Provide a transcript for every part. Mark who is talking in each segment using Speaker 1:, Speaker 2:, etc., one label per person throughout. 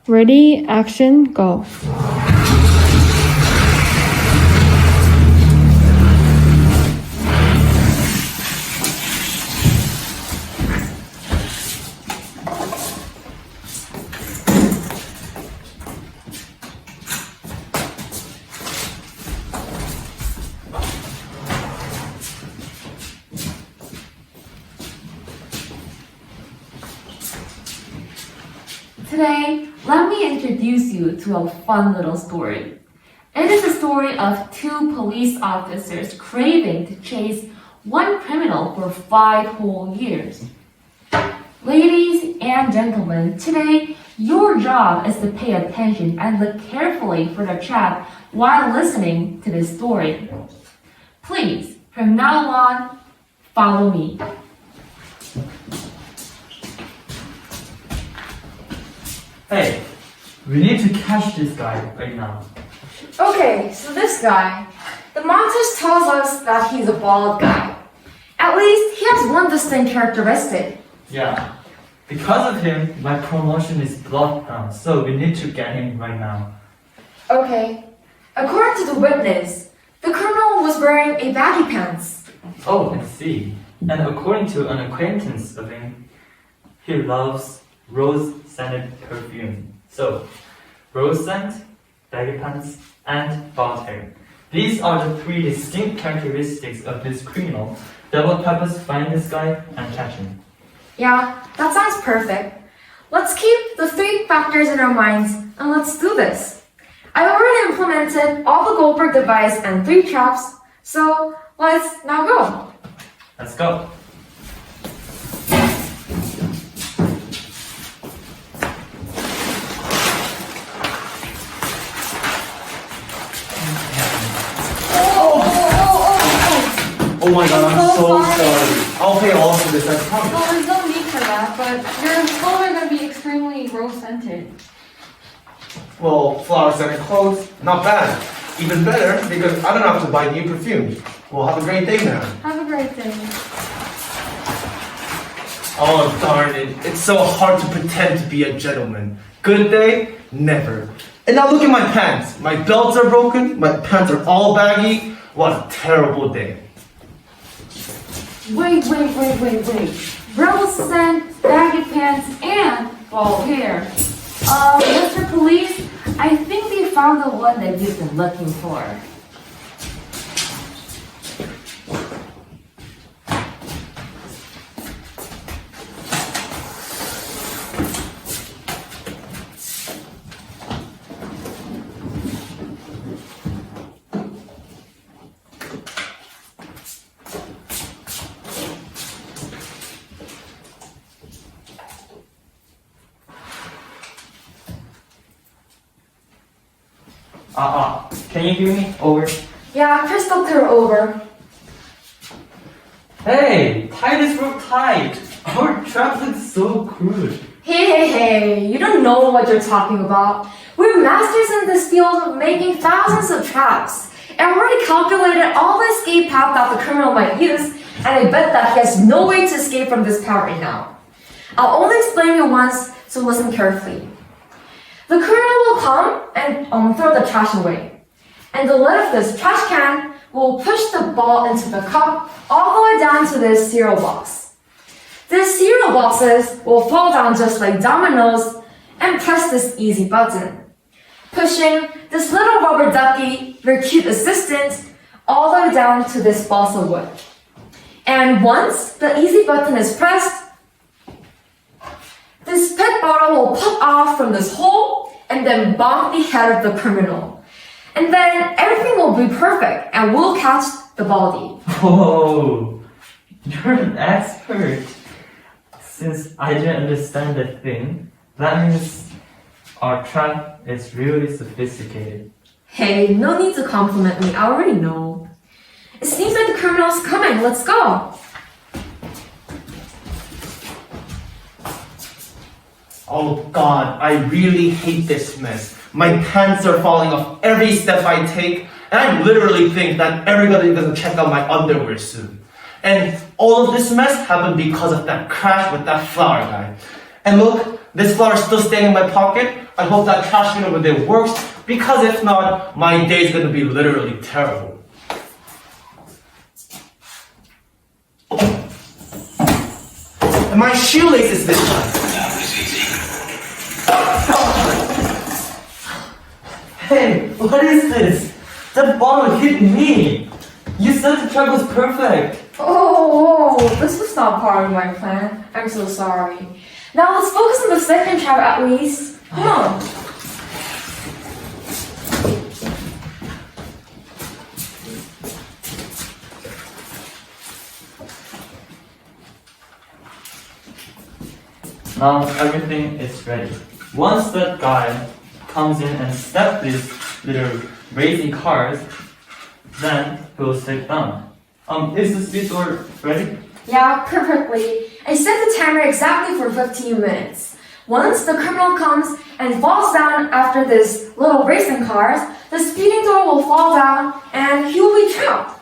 Speaker 1: Ready, action, go.
Speaker 2: Today, let me introduce you to a fun little story. It is a story of two police officers craving to chase one criminal for 5 whole years. Ladies and gentlemen, today, your job is to pay attention and look carefully for the trap while listening to this story. Please, from now on, follow me.
Speaker 3: Hey, we need to catch this guy right now.
Speaker 4: Okay, so this guy, the montage tells us that he's a bald guy. At least he has one distinct characteristic.
Speaker 3: Yeah, because of him, my promotion is blocked now, so we need to get him right now.
Speaker 4: Okay, according to the witness, the criminal was wearing a baggy pants.
Speaker 3: Oh, I see. And according to an acquaintance of him, he loves rose-scented perfume. So, rose scent, baggy pants, and bald hair. These are the 3 distinct characteristics of this criminal that will help us find this guy and catch him.
Speaker 4: Yeah, that sounds perfect. Let's keep the 3 factors in our minds and let's do this. I already implemented all the Goldberg device and 3 traps, so let's now go.
Speaker 3: Let's go.
Speaker 5: Oh my god, I'm so sorry. I'll pay all for this, I promise.
Speaker 1: Well, there's no need for that, but your clothes are going to be extremely rose-scented.
Speaker 5: Well, flower-scented clothes, not bad. Even better, because I don't have to buy new perfume. Well, have a great day now.
Speaker 1: Have a great day.
Speaker 5: Oh, darn it. It's so hard to pretend to be a gentleman. Good day? Never. And now look at my pants. My belts are broken, my pants are all baggy. What a terrible day.
Speaker 2: Wait. Rose scent, baggy pants, and bald hair. Mr. Police, I think we found the one that you've been looking for.
Speaker 3: Can you hear me? Over.
Speaker 4: Yeah, crystal clear over.
Speaker 3: Hey, tie this rope tight. Our trap looks so crude.
Speaker 4: Hey, you don't know what you're talking about. We're masters in this field of making thousands of traps. And we already calculated all the escape path that the criminal might use, and I bet that he has no way to escape from this path right now. I'll only explain it once, so listen carefully. The criminal will come and throw the trash away. And the lid of this trash can will push the ball into the cup all the way down to this cereal box. These cereal boxes will fall down just like dominoes and press this easy button, pushing this little rubber ducky, your cute assistant, all the way down to this balsa wood. And once the easy button is pressed, this pet bottle will pop off from this hole and then bonk the head of the criminal. And then everything will be perfect and we'll catch the baldy.
Speaker 3: Whoa, you're an expert. Since I didn't understand the thing, that means our trap is really sophisticated.
Speaker 4: Hey, no need to compliment me, I already know. It seems like the criminal's coming, let's go.
Speaker 5: Oh god, I really hate this mess. My pants are falling off every step I take, and I literally think that everybody doesn't check out my underwear soon. And all of this mess happened because of that crash with that flower guy. And look, This flower is still staying in my pocket. I hope that trash bin over there works, because if not, my day's gonna be literally terrible. And my shoelaces this time.
Speaker 3: Hey, what is this? The bottle hit me! You said the trap was perfect!
Speaker 4: Oh, this was not part of my plan. I'm so sorry. Now let's focus on the second trap at least. Come on.
Speaker 3: Now everything is ready. Once that guy comes in and steps these little racing cars, then he'll sit down. Is the speed door ready?
Speaker 4: Yeah, perfectly. I set the timer exactly for 15 minutes. Once the criminal comes and falls down after this little racing cars, the speeding door will fall down and he will be trapped.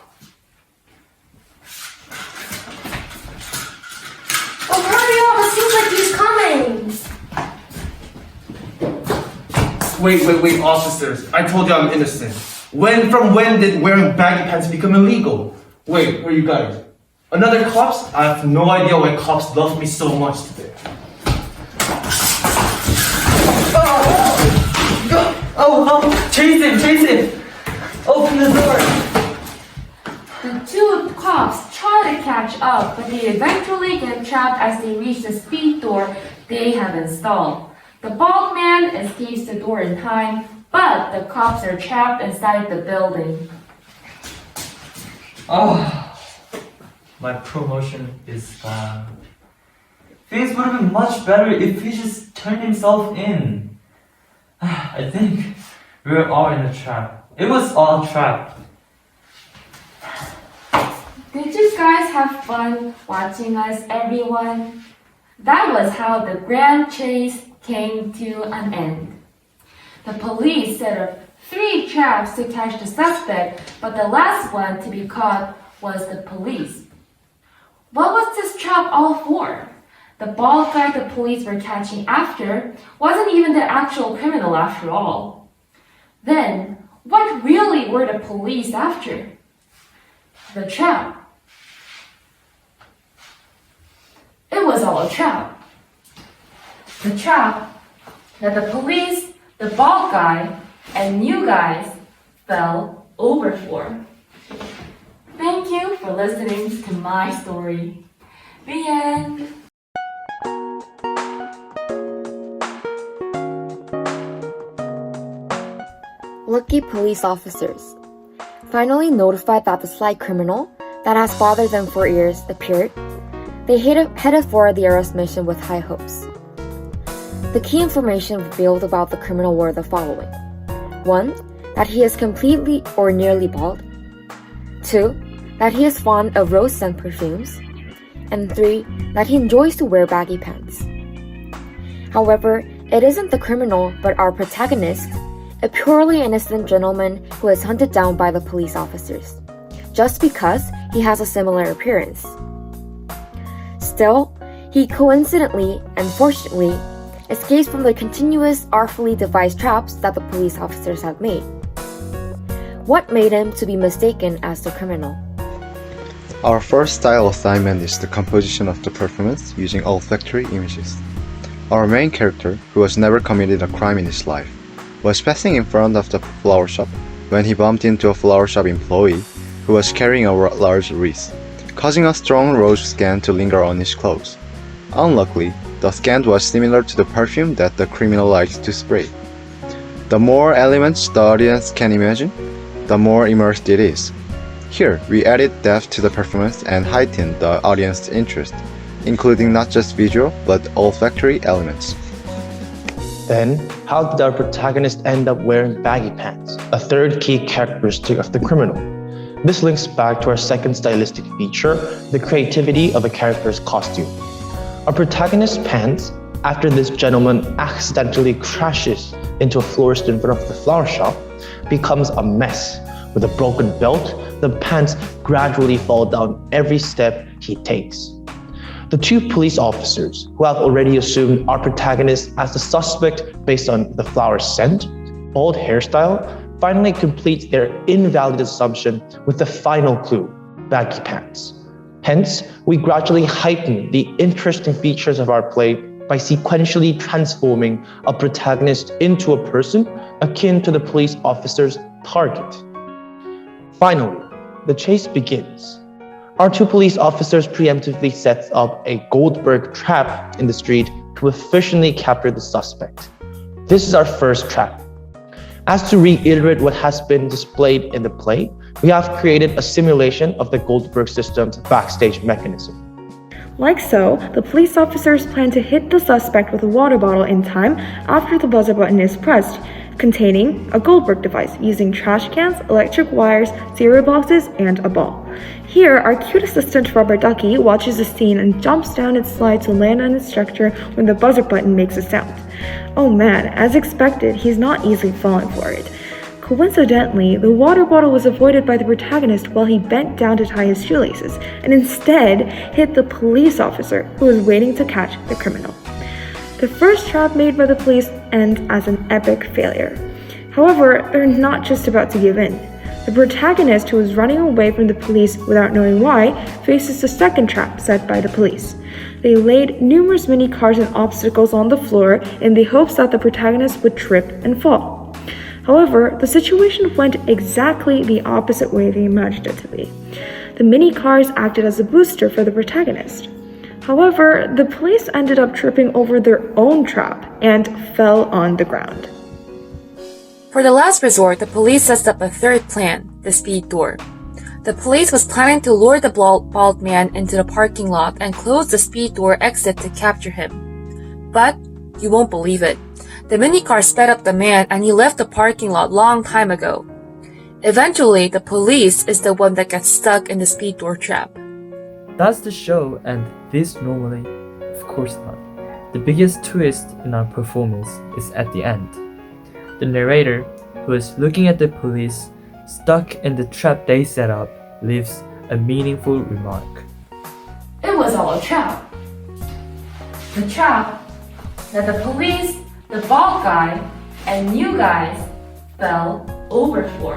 Speaker 4: Oh, hurry up! It seems like he's coming.
Speaker 5: Wait, officers. I told you I'm innocent. From when did wearing baggy pants become illegal? Wait, where are you guys? Another cops? I have no idea why cops love me so much today.
Speaker 3: Chase him! Open the door!
Speaker 2: The two cops try to catch up, but they eventually get trapped as they reach the speed door they have installed. The bald man escapes the door in time, but the cops are trapped inside the building.
Speaker 3: My promotion is gone. Things would have been much better if he just turned himself in. I think we were all in a trap. It was all a trap.
Speaker 2: Did you guys have fun watching us, everyone? That was how the grand chase came to an end. The police set up 3 traps to catch the suspect, but the last one to be caught was the police. What was this trap all for? The bald guy the police were catching after wasn't even the actual criminal after all. Then, what really were the police after? The trap. It was all a trap. The trap that the police, the bald guy, and you guys fell over for. Thank you for listening to my story. The end.
Speaker 6: Lucky police officers. Finally notified that the sly criminal that has bothered them for years appeared, they headed for the arrest mission with high hopes. The key information revealed about the criminal were the following. 1. That he is completely or nearly bald. 2. That he is fond of rose scent perfumes. And 3. That he enjoys to wear baggy pants. However, it isn't the criminal but our protagonist, a purely innocent gentleman who is hunted down by the police officers, just because he has a similar appearance. Still, he coincidentally and fortunately escapes from the continuous artfully devised traps that the police officers had made. What made him to be mistaken as the criminal?
Speaker 7: Our first style assignment is the composition of the performance using olfactory images. Our main character, who has never committed a crime in his life, was passing in front of the flower shop when he bumped into a flower shop employee who was carrying a large wreath, causing a strong rose scent to linger on his clothes. Unluckily, the scent was similar to the perfume that the criminal likes to spray. The more elements the audience can imagine, the more immersed it is. Here, we added depth to the performance and heightened the audience's interest, including not just visual, but olfactory elements.
Speaker 8: Then, how did our protagonist end up wearing baggy pants, a third key characteristic of the criminal? This links back to our second stylistic feature, the creativity of a character's costume. Our protagonist's pants, after this gentleman accidentally crashes into a florist in front of the flower shop, becomes a mess. With a broken belt, the pants gradually fall down every step he takes. The two police officers, who have already assumed our protagonist as the suspect based on the flower scent, bald hairstyle, finally complete their invalid assumption with the final clue, baggy pants. Hence, we gradually heighten the interesting features of our play by sequentially transforming a protagonist into a person akin to the police officer's target. Finally, the chase begins. Our two police officers preemptively set up a Goldberg trap in the street to efficiently capture the suspect. This is our first trap. As to reiterate what has been displayed in the play, we have created a simulation of the Goldberg system's backstage mechanism.
Speaker 9: Like so, the police officers plan to hit the suspect with a water bottle in time after the buzzer button is pressed, containing a Goldberg device using trash cans, electric wires, cereal boxes, and a ball. Here, our cute assistant Rubber Ducky watches the scene and jumps down its slide to land on its structure when the buzzer button makes a sound. Oh man, as expected, he's not easily falling for it. Coincidentally, the water bottle was avoided by the protagonist while he bent down to tie his shoelaces, and instead hit the police officer who was waiting to catch the criminal. The first trap made by the police ends as an epic failure. However, they're not just about to give in. The protagonist, who is running away from the police without knowing why, faces the second trap set by the police. They laid numerous mini cars and obstacles on the floor in the hopes that the protagonist would trip and fall. However, the situation went exactly the opposite way they imagined it to be. The mini cars acted as a booster for the protagonist. However, the police ended up tripping over their own trap and fell on the ground.
Speaker 2: For the last resort, the police sets up a third plan, the speed door. The police was planning to lure the bald man into the parking lot and close the speed door exit to capture him. But you won't believe it. The minicar sped up the man and he left the parking lot long time ago. Eventually, the police is the one that gets stuck in the speed door trap.
Speaker 3: That's the show, and this normally? Of course not. The biggest twist in our performance is at the end. The narrator, who is looking at the police stuck in the trap they set up, leaves a meaningful remark.
Speaker 2: It was all a trap. The trap that the police, the bald guy, and you guys fell over for.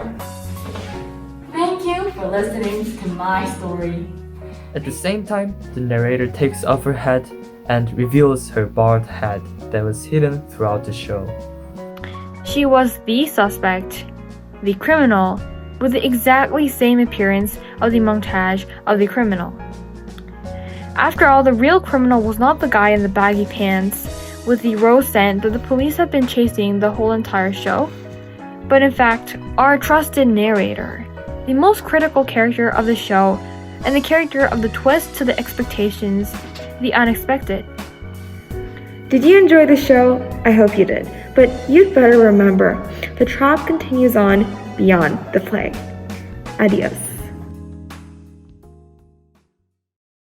Speaker 2: Thank you for listening to my story.
Speaker 3: At the same time, the narrator takes off her hat and reveals her bald head that was hidden throughout the show.
Speaker 9: She was the suspect, the criminal, with the exactly same appearance of the montage of the criminal. After all, the real criminal was not the guy in the baggy pants with the rose scent that the police have been chasing the whole entire show, but in fact, our trusted narrator, the most critical character of the show, and the character of the twist to the expectations, the unexpected. Did you enjoy the show? I hope you did. But you'd better remember, the trap continues on beyond the play. Adios.